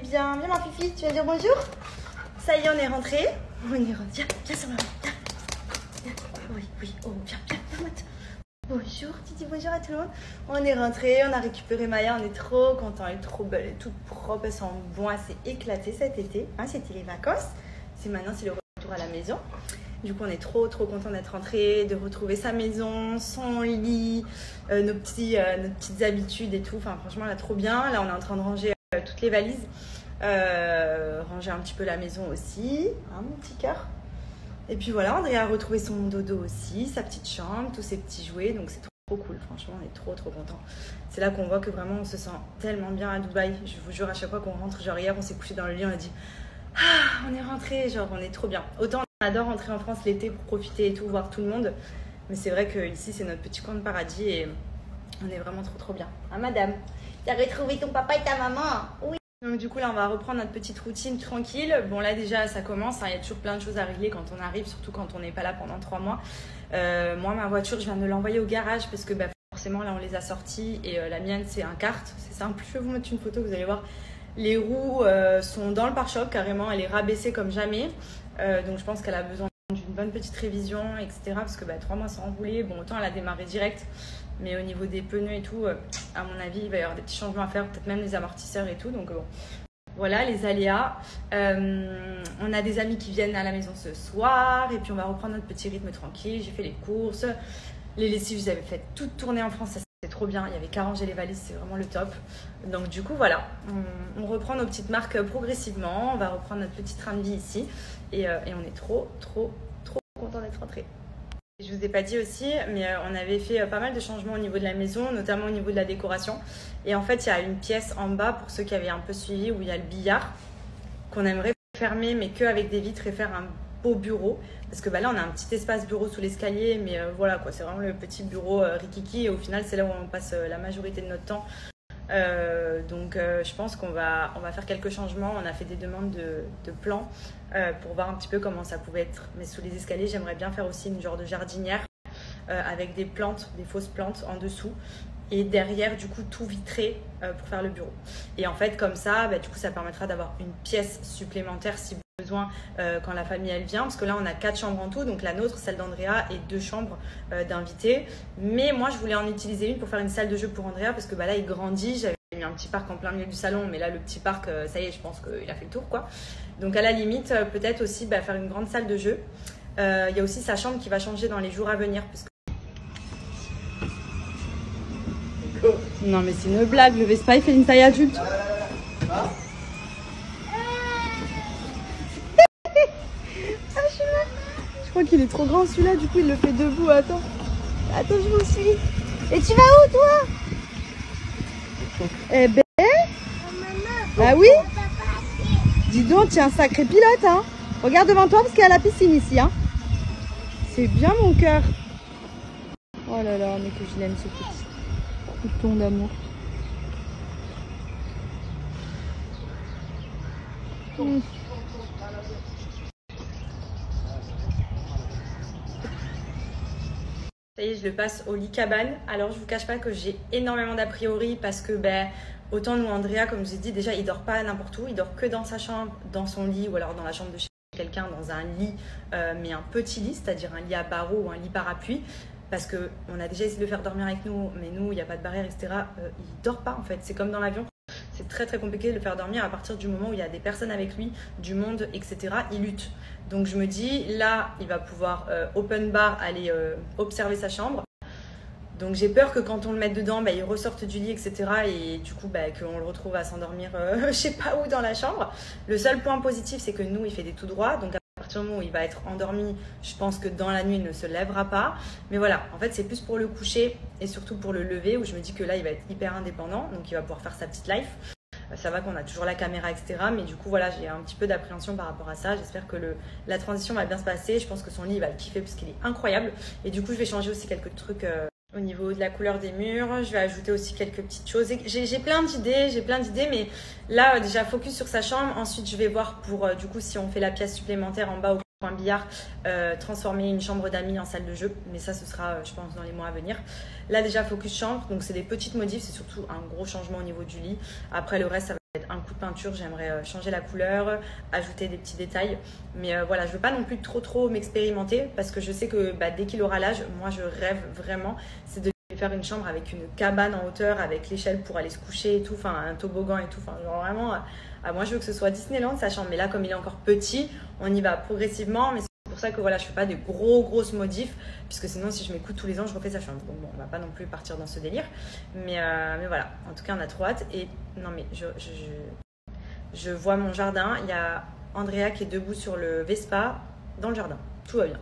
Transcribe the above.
bien. Viens ma fifi, tu vas dire bonjour? Ça y est, on est rentré. On est rentré. Viens sur maman. Viens. Oui, oh, viens. Bonjour, tu dis bonjour à tout le monde. On est rentré, on a récupéré Maya, on est trop contents, elle est trop belle, elle est toute propre, elle sent bon, elle s'est éclatée cet été. Hein, c'était les vacances, maintenant c'est le retour à la maison. Du coup, on est trop contents d'être rentrés, de retrouver sa maison, son lit, nos petites habitudes et tout. Enfin, franchement, elle est trop bien. Là, on est en train de ranger toutes les valises, ranger un petit peu la maison aussi, hein, mon petit cœur. Et puis voilà, Andrea a retrouvé son dodo aussi, sa petite chambre, tous ses petits jouets. Donc c'est trop cool, franchement, on est trop contents. C'est là qu'on voit que vraiment on se sent tellement bien à Dubaï. Je vous jure, à chaque fois qu'on rentre, genre hier on s'est couché dans le lit, on a dit ah, on est rentré, genre on est trop bien. Autant on adore rentrer en France l'été pour profiter et tout, voir tout le monde. Mais c'est vrai que ici c'est notre petit coin de paradis et on est vraiment trop bien. Ah madame, t'as retrouvé ton papa et ta maman? Oui. Donc du coup là on va reprendre notre petite routine tranquille. Bon là déjà ça commence, hein, y a toujours plein de choses à régler quand on arrive, surtout quand on n'est pas là pendant 3 mois. Moi ma voiture je viens de l'envoyer au garage parce que bah, forcément là on les a sortis et la mienne c'est un kart, c'est simple. Je vais vous mettre une photo, vous allez voir. Les roues sont dans le pare-choc carrément, elle est rabaissée comme jamais. Donc je pense qu'elle a besoin d'une bonne petite révision, etc. Parce que bah, 3 mois sans rouler, bon autant elle a démarré direct. Mais au niveau des pneus et tout, à mon avis, il va y avoir des petits changements à faire, peut-être même les amortisseurs et tout. Donc bon, voilà les aléas. On a des amis qui viennent à la maison ce soir et puis on va reprendre notre petit rythme tranquille. J'ai fait les courses, les lessives, j'avais fait toute tournée en France, ça c'était trop bien. Il y avait qu'à ranger les valises, c'est vraiment le top. Donc du coup voilà, on reprend nos petites marques progressivement. On va reprendre notre petit train de vie ici et on est trop content d'être rentrés. Je vous ai pas dit aussi, mais on avait fait pas mal de changements au niveau de la maison, notamment au niveau de la décoration. Et en fait, il y a une pièce en bas, pour ceux qui avaient un peu suivi, où il y a le billard, qu'on aimerait fermer, mais qu'avec des vitres et faire un beau bureau. Parce que bah, là, on a un petit espace bureau sous l'escalier, mais voilà, quoi, c'est vraiment le petit bureau rikiki. Et au final, c'est là où on passe la majorité de notre temps. Donc je pense qu'on va faire quelques changements. On a fait des demandes de plans pour voir un petit peu comment ça pouvait être. Mais sous les escaliers, j'aimerais bien faire aussi une genre de jardinière avec des plantes, des fausses plantes en dessous. Et derrière, du coup, tout vitré pour faire le bureau. Et en fait, comme ça, bah, du coup, ça permettra d'avoir une pièce supplémentaire si besoin quand la famille elle vient, parce que là on a 4 chambres en tout, donc la nôtre, celle d'Andrea et 2 chambres d'invités. Mais moi je voulais en utiliser une pour faire une salle de jeu pour Andrea parce que bah, là il grandit. J'avais mis un petit parc en plein milieu du salon, mais là le petit parc ça y est, je pense qu'il a fait le tour quoi. Donc à la limite peut-être aussi bah, faire une grande salle de jeu. Il y a aussi sa chambre qui va changer dans les jours à venir parce que... Non mais c'est une blague, le Vespa il fait une taille adulte. Je crois qu'il est trop grand celui-là, du coup il le fait debout. Attends, je vous suis. Et tu vas où toi? Eh ben, ah oui. Dis donc, tu es un sacré pilote, hein. Regarde devant toi parce qu'il y a la piscine ici, hein. C'est bien mon cœur. Oh là là, mais que je l'aime ce petit bouton d'amour. Ça y est, je le passe au lit cabane. Alors, je vous cache pas que j'ai énormément d'a priori parce que, ben, autant nous, Andrea, comme je vous ai dit, déjà, il dort pas n'importe où. Il dort que dans sa chambre, dans son lit ou alors dans la chambre de chez quelqu'un, dans un lit, mais un petit lit, c'est-à-dire un lit à barreaux ou un lit parapluie. Parce qu'on a déjà essayé de le faire dormir avec nous, mais nous, il n'y a pas de barrière, etc. Il dort pas, en fait. C'est comme dans l'avion. C'est très compliqué de le faire dormir à partir du moment où il y a des personnes avec lui, du monde, etc. Il lutte. Donc je me dis, là, il va pouvoir open bar aller observer sa chambre. Donc j'ai peur que quand on le mette dedans, bah, il ressorte du lit, etc. Et du coup, bah, qu'on le retrouve à s'endormir, je sais pas où dans la chambre. Le seul point positif, c'est que nous, il fait des tout droits. Donc à partir du moment où il va être endormi, je pense que dans la nuit, il ne se lèvera pas. Mais voilà, en fait, c'est plus pour le coucher et surtout pour le lever où je me dis que là, il va être hyper indépendant. Donc il va pouvoir faire sa petite life. Ça va qu'on a toujours la caméra, etc. Mais du coup, voilà, j'ai un petit peu d'appréhension par rapport à ça. J'espère que la transition va bien se passer. Je pense que son lit, il va le kiffer parce qu'il est incroyable. Et du coup, je vais changer aussi quelques trucs au niveau de la couleur des murs. Je vais ajouter aussi quelques petites choses. J'ai plein d'idées, mais là, déjà, focus sur sa chambre. Ensuite, je vais voir pour, du coup, si on fait la pièce supplémentaire en bas au coin billard, transformer une chambre d'amis en salle de jeu. Mais ça, ce sera, je pense, dans les mois à venir. Là, déjà, focus chambre. Donc, c'est des petites modifs. C'est surtout un gros changement au niveau du lit. Après, le reste, ça va Un coup de peinture, j'aimerais changer la couleur, ajouter des petits détails. Mais voilà, je veux pas non plus trop m'expérimenter parce que je sais que dès qu'il aura l'âge, moi je rêve vraiment, c'est de lui faire une chambre avec une cabane en hauteur, avec l'échelle pour aller se coucher et tout, enfin un toboggan et tout. Enfin, genre vraiment, moi je veux que ce soit Disneyland sa chambre. Mais là, comme il est encore petit, on y va progressivement. Mais c'est pour ça que voilà, je fais pas des grosses modifs, puisque sinon si je m'écoute tous les ans, je refais sa chambre. Donc bon, on va pas non plus partir dans ce délire. Mais voilà, en tout cas, on a trop hâte. Et non mais je vois mon jardin, il y a Andrea qui est debout sur le Vespa dans le jardin. Tout va bien.